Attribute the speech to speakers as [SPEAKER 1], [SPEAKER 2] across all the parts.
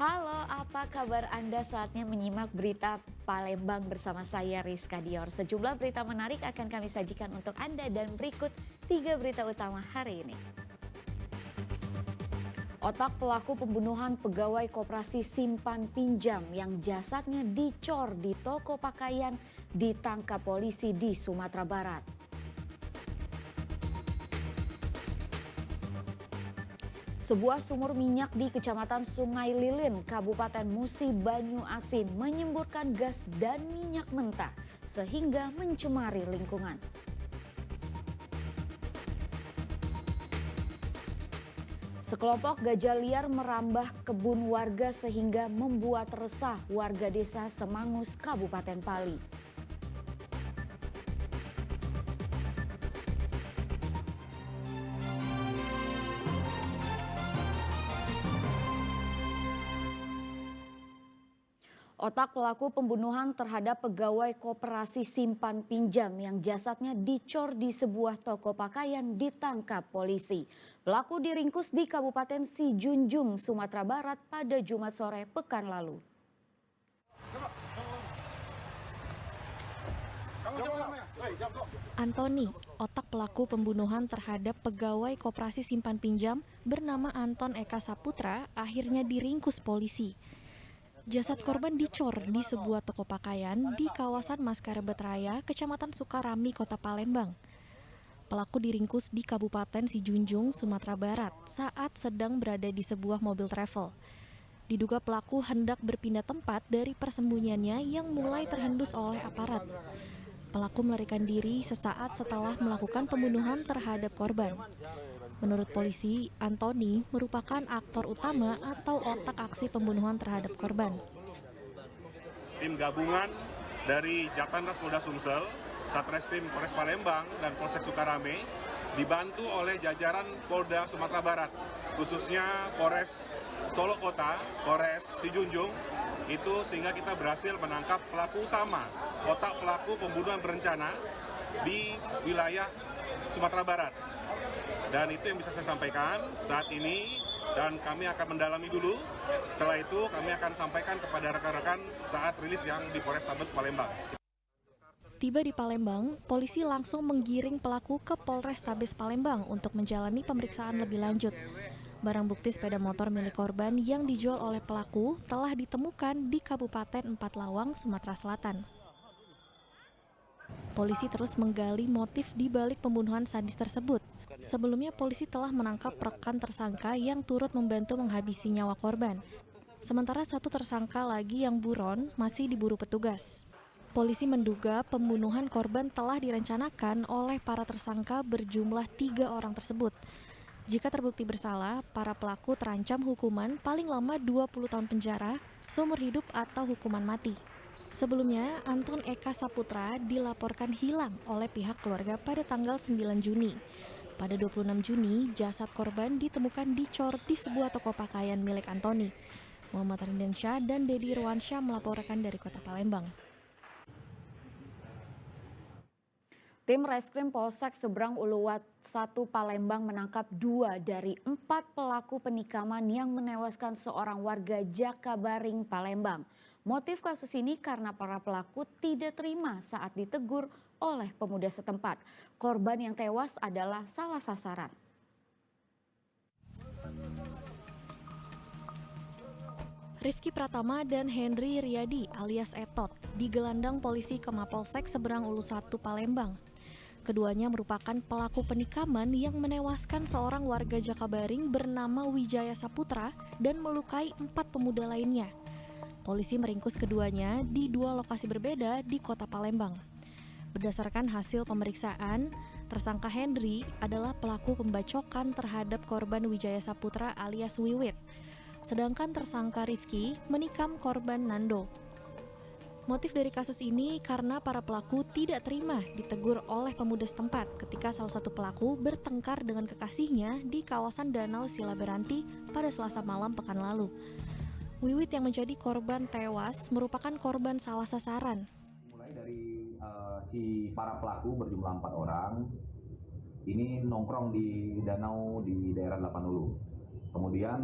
[SPEAKER 1] Halo, apa kabar Anda? Saatnya menyimak berita Palembang bersama saya Rizka Dior. Sejumlah berita menarik akan kami sajikan untuk Anda dan berikut 3 berita utama hari ini. Otak pelaku pembunuhan pegawai koperasi simpan pinjam yang jasadnya dicor di toko pakaian ditangkap polisi di Sumatera Barat. Sebuah sumur minyak di Kecamatan Sungai Lilin, Kabupaten Musi Banyu Asin menyemburkan gas dan minyak mentah sehingga mencemari lingkungan. Sekelompok gajah liar merambah kebun warga sehingga membuat resah warga desa Semangus, Kabupaten Pali. Otak pelaku pembunuhan terhadap pegawai koperasi simpan pinjam yang jasadnya dicor di sebuah toko pakaian ditangkap polisi. Pelaku diringkus di Kabupaten Sijunjung, Sumatera Barat pada Jumat sore pekan lalu.
[SPEAKER 2] Antoni, otak pelaku pembunuhan terhadap pegawai koperasi simpan pinjam bernama Anton Eka Saputra akhirnya diringkus polisi. Jasad korban dicor di sebuah toko pakaian di kawasan Maskarebet Raya, Kecamatan Sukarami, Kota Palembang. Pelaku diringkus di Kabupaten Sijunjung, Sumatera Barat saat sedang berada di sebuah mobil travel. Diduga pelaku hendak berpindah tempat dari persembunyiannya yang mulai terhendus oleh aparat. Pelaku melarikan diri sesaat setelah melakukan pembunuhan terhadap korban. Menurut polisi, Antoni merupakan aktor utama atau otak aksi pembunuhan terhadap korban.
[SPEAKER 3] Tim gabungan dari Jatanras Polda Sumsel, Satreskrim Polres Palembang, dan Polsek Sukarame dibantu oleh jajaran Polda Sumatera Barat, khususnya Polres Solo Kota, Polres Sijunjung, itu sehingga kita berhasil menangkap pelaku utama, otak pelaku pembunuhan berencana di wilayah Sumatera Barat. Dan itu yang bisa saya sampaikan saat ini, dan kami akan mendalami dulu. Setelah itu kami akan sampaikan kepada rekan-rekan saat rilis yang di Polrestabes Palembang.
[SPEAKER 2] Tiba di Palembang, polisi langsung menggiring pelaku ke Polrestabes Palembang untuk menjalani pemeriksaan lebih lanjut. Barang bukti sepeda motor milik korban yang dijual oleh pelaku telah ditemukan di Kabupaten Empat Lawang, Sumatera Selatan. Polisi terus menggali motif di balik pembunuhan sadis tersebut. Sebelumnya polisi telah menangkap rekan tersangka yang turut membantu menghabisi nyawa korban. Sementara satu tersangka lagi yang buron masih diburu petugas. Polisi menduga pembunuhan korban telah direncanakan oleh para tersangka berjumlah 3 orang tersebut. Jika terbukti bersalah, para pelaku terancam hukuman paling lama 20 tahun penjara, seumur hidup atau hukuman mati. Sebelumnya, Anton Eka Saputra dilaporkan hilang oleh pihak keluarga pada tanggal 9 Juni. Pada 26 Juni, jasad korban ditemukan dicor di sebuah toko pakaian milik Antoni. Muhammad Rindensyah dan Dedi Irwansyah melaporkan dari Kota Palembang.
[SPEAKER 1] Tim Reskrim Polsek Seberang Uluwat 1 Palembang menangkap 2 dari 4 pelaku penikaman yang menewaskan seorang warga Jakabaring, Palembang. Motif kasus ini karena para pelaku tidak terima saat ditegur oleh pemuda setempat. Korban yang tewas adalah salah sasaran.
[SPEAKER 2] Rifki Pratama dan Henry Riyadi alias Etot digelandang polisi ke Mapolsek Seberang Ulu 1 Palembang. Keduanya merupakan pelaku penikaman yang menewaskan seorang warga Jakabaring bernama Wijaya Saputra dan melukai 4 pemuda lainnya. Polisi meringkus keduanya di 2 lokasi berbeda di Kota Palembang. Berdasarkan hasil pemeriksaan, tersangka Henry adalah pelaku pembacokan terhadap korban Wijaya Saputra alias Wiwit. Sedangkan tersangka Rifki menikam korban Nando. Motif dari kasus ini karena para pelaku tidak terima ditegur oleh pemuda setempat ketika salah satu pelaku bertengkar dengan kekasihnya di kawasan Danau Silaberanti pada Selasa malam pekan lalu. Wiwit yang menjadi korban tewas merupakan korban salah sasaran.
[SPEAKER 4] Mulai dari si para pelaku berjumlah 4 orang, ini nongkrong di danau di daerah Lapanulu. Kemudian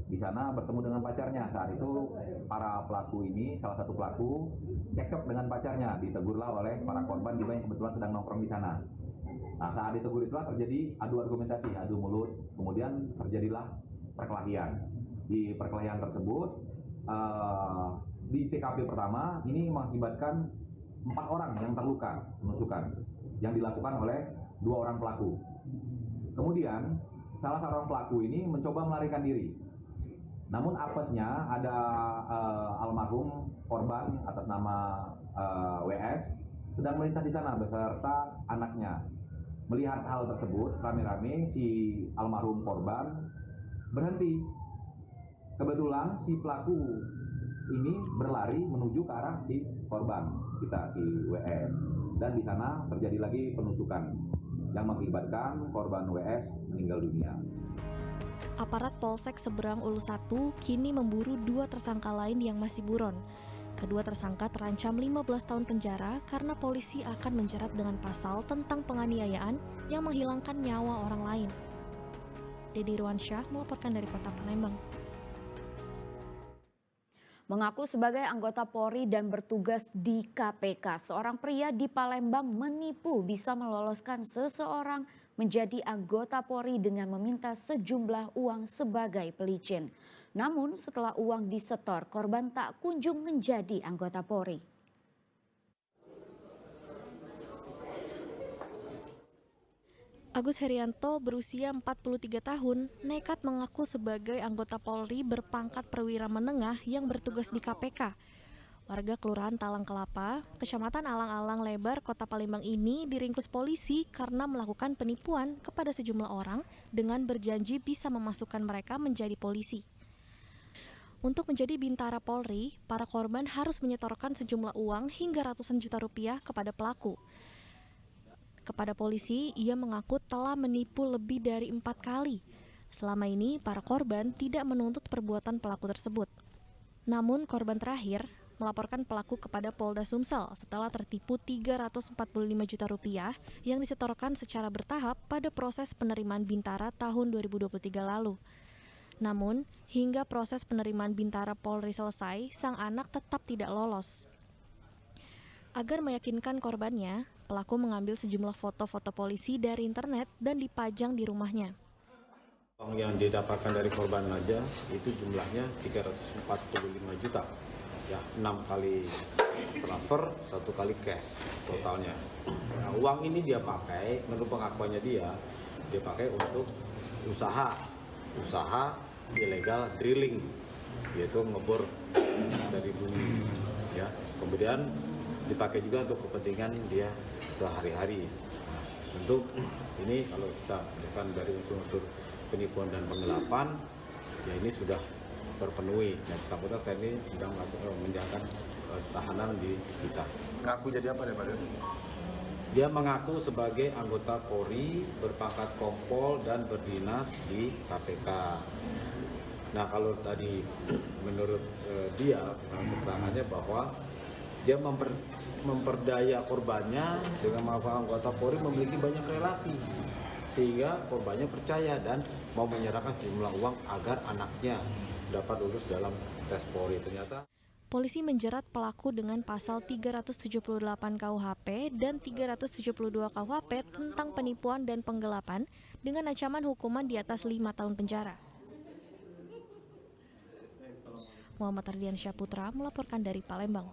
[SPEAKER 4] di sana bertemu dengan pacarnya. Saat itu para pelaku ini, salah satu pelaku, cekcok dengan pacarnya. Ditegurlah oleh para korban juga yang kebetulan sedang nongkrong di sana. Nah, saat ditegur itulah terjadi adu argumentasi, adu mulut. Kemudian terjadilah perkelahian. Di perkelahian tersebut, di TKP pertama ini mengakibatkan 4 orang yang terluka penusukan yang dilakukan oleh 2 orang pelaku. Kemudian salah seorang pelaku ini mencoba melarikan diri. Namun apesnya ada almarhum korban atas nama WS sedang melintas di sana beserta anaknya. Melihat hal tersebut, rame-rame si almarhum korban berhenti. Kebetulan si pelaku ini berlari menuju ke arah si korban kita, si WS. Dan di sana terjadi lagi penusukan yang mengakibatkan korban WS meninggal dunia.
[SPEAKER 2] Aparat Polsek Seberang Ulus 1 kini memburu 2 tersangka lain yang masih buron. Kedua tersangka terancam 15 tahun penjara karena polisi akan menjerat dengan pasal tentang penganiayaan yang menghilangkan nyawa orang lain. Dedi Ruansyah melaporkan dari Kota Palembang.
[SPEAKER 1] Mengaku sebagai anggota Polri dan bertugas di KPK, seorang pria di Palembang menipu bisa meloloskan seseorang menjadi anggota Polri dengan meminta sejumlah uang sebagai pelicin. Namun setelah uang disetor, korban tak kunjung menjadi anggota Polri.
[SPEAKER 2] Agus Herianto berusia 43 tahun nekat mengaku sebagai anggota Polri berpangkat perwira menengah yang bertugas di KPK. Warga Kelurahan Talang Kelapa, Kecamatan Alang-Alang Lebar, Kota Palembang ini diringkus polisi karena melakukan penipuan kepada sejumlah orang dengan berjanji bisa memasukkan mereka menjadi polisi. Untuk menjadi bintara Polri, para korban harus menyetorkan sejumlah uang hingga ratusan juta rupiah kepada pelaku. Kepada polisi, ia mengaku telah menipu lebih dari 4 kali. Selama ini, para korban tidak menuntut perbuatan pelaku tersebut. Namun, korban terakhir melaporkan pelaku kepada Polda Sumsel setelah tertipu 345 juta rupiah yang disetorkan secara bertahap pada proses penerimaan bintara tahun 2023 lalu. Namun, hingga proses penerimaan bintara Polri selesai, sang anak tetap tidak lolos. Agar meyakinkan korbannya, pelaku mengambil sejumlah foto-foto polisi dari internet dan dipajang di rumahnya.
[SPEAKER 5] Uang yang didapatkan dari korban aja itu jumlahnya 345 juta. Ya, 6 kali transfer, 1 kali cash totalnya. Nah, uang ini dia pakai, menurut pengakuannya dia pakai untuk usaha ilegal drilling, yaitu ngebor dari bumi. Ya, kemudian dipakai juga untuk kepentingan dia sehari-hari. Nah, untuk ini kalau kita lihat dari unsur-unsur penipuan dan penggelapan, ya ini sudah terpenuhi. Yang bersangkutan saat ini sedang menjalankan tahanan di kita.
[SPEAKER 6] Ngaku jadi apa deh Pak?
[SPEAKER 5] Dia mengaku sebagai anggota Polri berpangkat kompol dan berdinas di KPK. Nah, kalau tadi menurut dia keterangannya bahwa dia memperdaya korbannya dengan mengapa anggota Polri memiliki banyak relasi, sehingga korbannya percaya dan mau menyerahkan sejumlah uang agar anaknya dapat lulus dalam tes Polri. Ternyata
[SPEAKER 2] Polisi menjerat pelaku dengan pasal 378 KUHP dan 372 KUHP tentang penipuan dan penggelapan dengan ancaman hukuman di atas 5 tahun penjara. Muhammad Ardiansyah Putra melaporkan dari Palembang.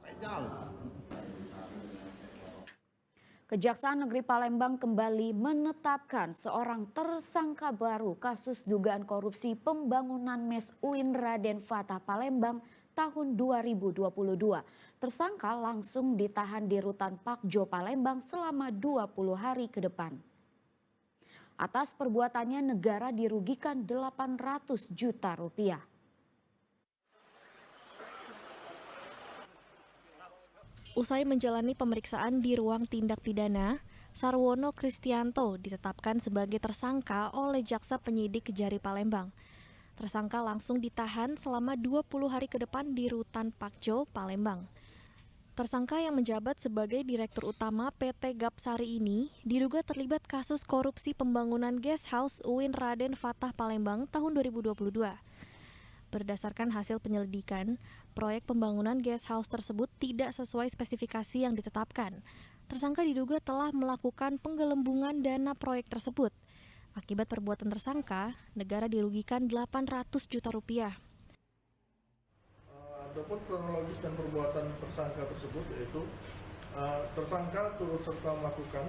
[SPEAKER 1] Kejaksaan Negeri Palembang kembali menetapkan seorang tersangka baru kasus dugaan korupsi pembangunan MES UIN Raden Fatah Palembang tahun 2022. Tersangka langsung ditahan di Rutan Pakjo Palembang selama 20 hari ke depan. Atas perbuatannya negara dirugikan 800 juta rupiah.
[SPEAKER 2] Usai menjalani pemeriksaan di ruang tindak pidana, Sarwono Kristianto ditetapkan sebagai tersangka oleh Jaksa Penyidik Kejari Palembang. Tersangka langsung ditahan selama 20 hari ke depan di Rutan Pakjo, Palembang. Tersangka yang menjabat sebagai Direktur Utama PT Gapsari ini diduga terlibat kasus korupsi pembangunan guest house UIN Raden Fatah Palembang tahun 2022. Berdasarkan hasil penyelidikan, proyek pembangunan guest house tersebut tidak sesuai spesifikasi yang ditetapkan. Tersangka diduga telah melakukan penggelembungan dana proyek tersebut. Akibat perbuatan tersangka, negara dirugikan 800 juta rupiah.
[SPEAKER 6] Adapun kronologis dan perbuatan tersangka tersebut yaitu tersangka turut serta melakukan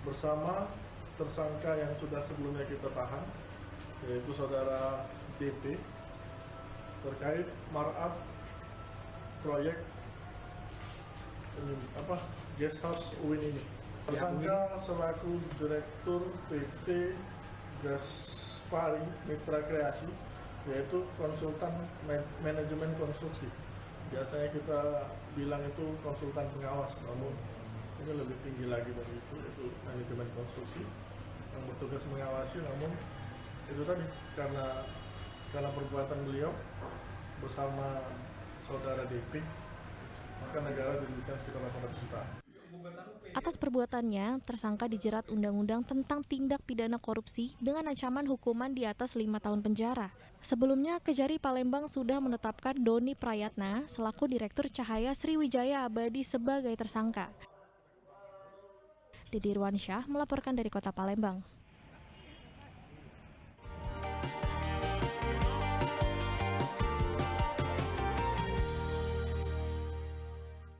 [SPEAKER 6] bersama tersangka yang sudah sebelumnya kita tahan, yaitu saudara DP, terkait markup proyek guest house UIN ini. Tersangka selaku Direktur PT Gapsari Mitra Kreasi, yaitu konsultan manajemen konstruksi. Biasanya kita bilang itu konsultan pengawas, namun ini lebih tinggi lagi dari itu, yaitu manajemen konstruksi yang bertugas mengawasi. Namun itu tadi karena perbuatan beliau bersama saudara DP, maka negara dirugikan sekitar 800 juta.
[SPEAKER 2] Atas perbuatannya, tersangka dijerat Undang-Undang tentang Tindak Pidana Korupsi dengan ancaman hukuman di atas 5 tahun penjara. Sebelumnya, Kejari Palembang sudah menetapkan Doni Prayatna selaku Direktur Cahaya Sriwijaya Abadi sebagai tersangka. Didi Irwansyah melaporkan dari Kota Palembang.